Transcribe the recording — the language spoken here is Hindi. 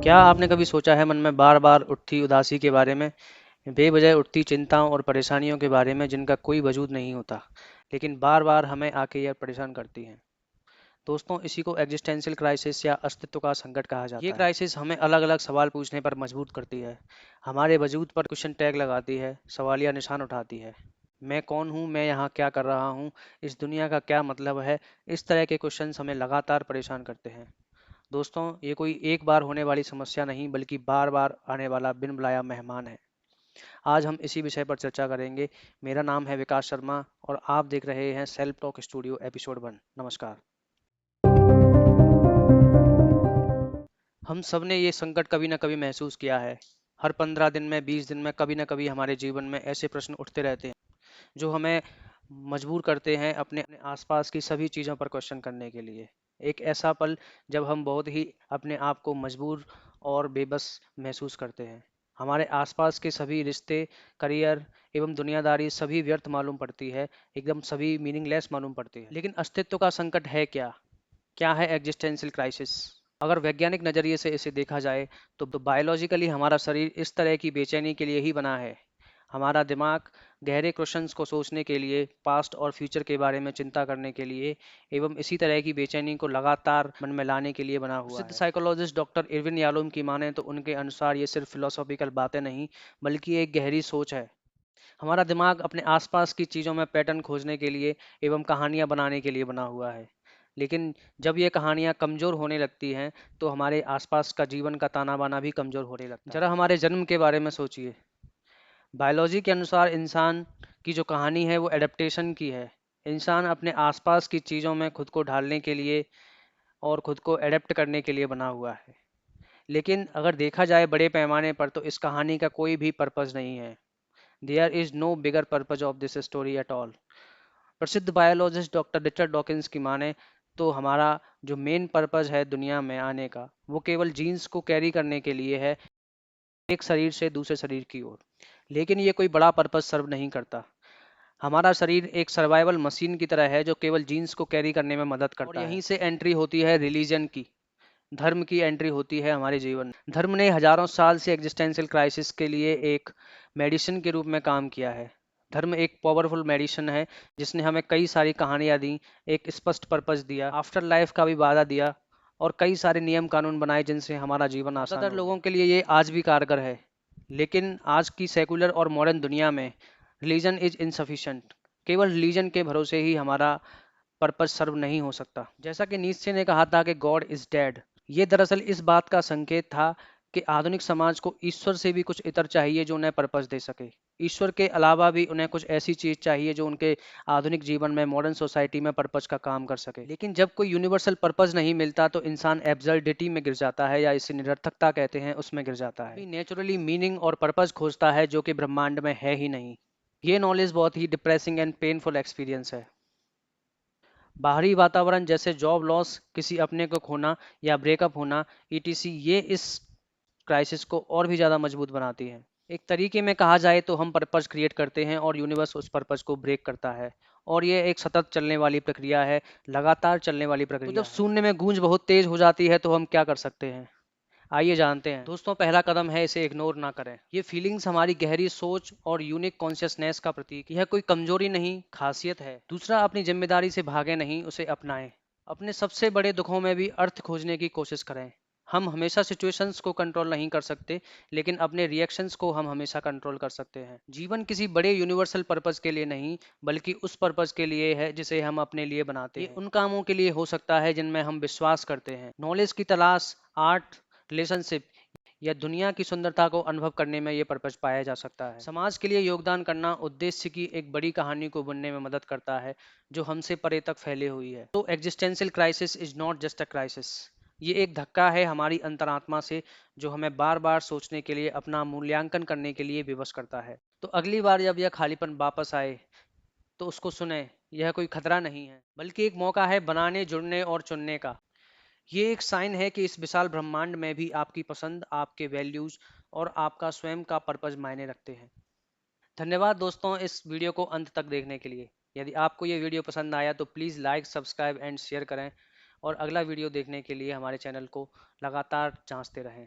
क्या आपने कभी सोचा है मन में बार बार उठती उदासी के बारे में, बेवजह उठती चिंताओं और परेशानियों के बारे में जिनका कोई वजूद नहीं होता, लेकिन बार बार हमें आके यह परेशान करती हैं। दोस्तों, इसी को एग्जिस्टेंशियल क्राइसिस या अस्तित्व का संकट कहा जाता है। ये क्राइसिस हमें अलग अलग सवाल पूछने पर मजबूर करती है, हमारे वजूद पर क्वेश्चन टैग लगाती है, सवालिया निशान उठाती है। मैं कौन हूँ, मैं यहाँ क्या कर रहा हूँ, इस दुनिया का क्या मतलब है। इस तरह के क्वेश्चन हमें लगातार परेशान करते हैं। दोस्तों, ये कोई एक बार होने वाली समस्या नहीं बल्कि बार बार आने वाला बिन बुलाया मेहमान है। आज हम इसी विषय पर चर्चा करेंगे। मेरा नाम है विकास शर्मा और आप देख रहे हैं सेल्फ टॉक स्टूडियो एपिसोड 1। नमस्कार। हम सब ने ये संकट कभी ना कभी महसूस किया है। हर 15 दिन में, 20 दिन में, कभी ना कभी हमारे जीवन में ऐसे प्रश्न उठते रहते हैं जो हमें मजबूर करते हैं अपने अपने आसपास की सभी चीज़ों पर क्वेश्चन करने के लिए। एक ऐसा पल जब हम बहुत ही अपने आप को मजबूर और बेबस महसूस करते हैं। हमारे आसपास के सभी रिश्ते, करियर एवं दुनियादारी सभी व्यर्थ मालूम पड़ती है, एकदम सभी मीनिंगलेस मालूम पड़ती है। लेकिन अस्तित्व का संकट है क्या? क्या है एग्जिस्टेंशियल क्राइसिस? अगर वैज्ञानिक नज़रिए से इसे देखा जाए तो बायोलॉजिकली हमारा शरीर इस तरह की बेचैनी के लिए ही बना है। हमारा दिमाग गहरे क्वेश्चंस को सोचने के लिए, पास्ट और फ्यूचर के बारे में चिंता करने के लिए एवं इसी तरह की बेचैनी को लगातार मन में लाने के लिए बना हुआ है। प्रसिद्ध साइकोलॉजिस्ट डॉक्टर इरविन यालोम की माने तो उनके अनुसार ये सिर्फ फिलोसॉफिकल बातें नहीं बल्कि एक गहरी सोच है। हमारा दिमाग अपने आसपास की चीज़ों में पैटर्न खोजने के लिए एवं कहानियाँ बनाने के लिए बना हुआ है। लेकिन जब ये कहानियाँ कमज़ोर होने लगती हैं तो हमारे आसपास का जीवन का ताना बाना भी कमज़ोर होने लगता है। जरा हमारे जन्म के बारे में सोचिए। बायोलॉजी के अनुसार इंसान की जो कहानी है वो एडेप्टेशन की है। इंसान अपने आसपास की चीज़ों में खुद को ढालने के लिए और खुद को एडेप्ट करने के लिए बना हुआ है। लेकिन अगर देखा जाए बड़े पैमाने पर तो इस कहानी का कोई भी पर्पज़ नहीं है। There is no bigger purpose of this story at all. प्रसिद्ध बायोलॉजिस्ट डॉक्टर रिचर्ड डॉकिंस की माने तो हमारा जो मेन पर्पज है दुनिया में आने का वो केवल जीन्स को कैरी करने के लिए है, एक शरीर से दूसरे शरीर की ओर। लेकिन ये कोई बड़ा पर्पज सर्व नहीं करता। हमारा शरीर एक सर्वाइवल मशीन की तरह है जो केवल जीन्स को कैरी करने में मदद करता है। और यहीं से एंट्री होती है रिलीजन की, धर्म की एंट्री होती है हमारे जीवन में। धर्म ने हजारों साल से एग्जिस्टेंशियल क्राइसिस के लिए एक मेडिसिन के रूप में काम किया है। धर्म एक पावरफुल मेडिसिन है जिसने हमें कई सारी कहानियां दी, एक स्पष्ट पर्पस दिया, आफ्टर लाइफ का भी वादा दिया और कई सारे नियम कानून बनाए जिनसे हमारा जीवन आसान हो गया। ज़्यादातर लोगों के लिए ये आज भी कारगर है। लेकिन आज की सेकुलर और मॉडर्न दुनिया में रिलीजन इज इनसफिशिएंट। केवल रिलीजन के भरोसे ही हमारा पर्पस सर्व नहीं हो सकता। जैसा कि नीत्शे ने कहा था कि गॉड इज डेड, ये दरअसल इस बात का संकेत था कि आधुनिक समाज को ईश्वर से भी कुछ इतर चाहिए जो उन्हें पर्पस दे सके। ईश्वर के अलावा भी उन्हें कुछ ऐसी चीज चाहिए जो उनके आधुनिक जीवन में, मॉडर्न सोसाइटी में पर्पस का काम कर सके। लेकिन जब कोई यूनिवर्सल पर्पस नहीं मिलता तो इंसान एब्सर्डिटी में गिर जाता है, या इसे निरर्थकता कहते हैं, उसमें गिर जाता है। नेचुरली मीनिंग और पर्पस खोजता है जो कि ब्रह्मांड में है ही नहीं। ये नॉलेज बहुत ही डिप्रेसिंग एंड पेनफुल एक्सपीरियंस है। बाहरी वातावरण जैसे जॉब लॉस, किसी अपने को खोना या ब्रेकअप होना, ईटीसी, ये इस क्राइसिस को और भी ज़्यादा मजबूत बनाती है। एक तरीके में कहा जाए तो हम पर्पस क्रिएट करते हैं और यूनिवर्स उस पर्पस को ब्रेक करता है। और ये एक सतत चलने वाली प्रक्रिया है, लगातार चलने वाली प्रक्रिया। तो जब शून्य में गूंज बहुत तेज हो जाती है तो हम क्या कर सकते हैं? आइए जानते हैं। दोस्तों, पहला कदम है इसे इग्नोर ना करें। ये फीलिंग्स हमारी गहरी सोच और यूनिक कॉन्शियसनेस का प्रतीक। यह कोई कमजोरी नहीं, खासियत है। दूसरा, अपनी जिम्मेदारी से भागे नहीं, उसे अपनाएं। अपने सबसे बड़े दुखों में भी अर्थ खोजने की कोशिश करें। हम हमेशा सिचुएशंस को कंट्रोल नहीं कर सकते, लेकिन अपने रिएक्शंस को हम हमेशा कंट्रोल कर सकते हैं। जीवन किसी बड़े यूनिवर्सल पर्पस के लिए नहीं बल्कि उस पर्पस के लिए है जिसे हम अपने लिए बनाते हैं। ये उन कामों के लिए हो सकता है जिनमें हम विश्वास करते हैं। नॉलेज की तलाश, आर्ट, रिलेशनशिप या दुनिया की सुंदरता को अनुभव करने में ये पर्पस पाया जा सकता है। समाज के लिए योगदान करना उद्देश्य की एक बड़ी कहानी को बुनने में मदद करता है जो हमसे परे तक फैले हुई है। तो existential crisis is not just a crisis. ये एक धक्का है हमारी अंतरात्मा से जो हमें बार बार सोचने के लिए, अपना मूल्यांकन करने के लिए विवश करता है। तो अगली बार जब यह खालीपन वापस आए तो उसको सुने। यह कोई खतरा नहीं है बल्कि एक मौका है बनाने, जुड़ने और चुनने का। ये एक साइन है कि इस विशाल ब्रह्मांड में भी आपकी पसंद, आपके वैल्यूज और आपका स्वयं का पर्पस मायने रखते हैं। धन्यवाद दोस्तों इस वीडियो को अंत तक देखने के लिए। यदि आपको ये वीडियो पसंद आया तो please like, subscribe and share करें और अगला वीडियो देखने के लिए हमारे चैनल को लगातार जांचते रहें।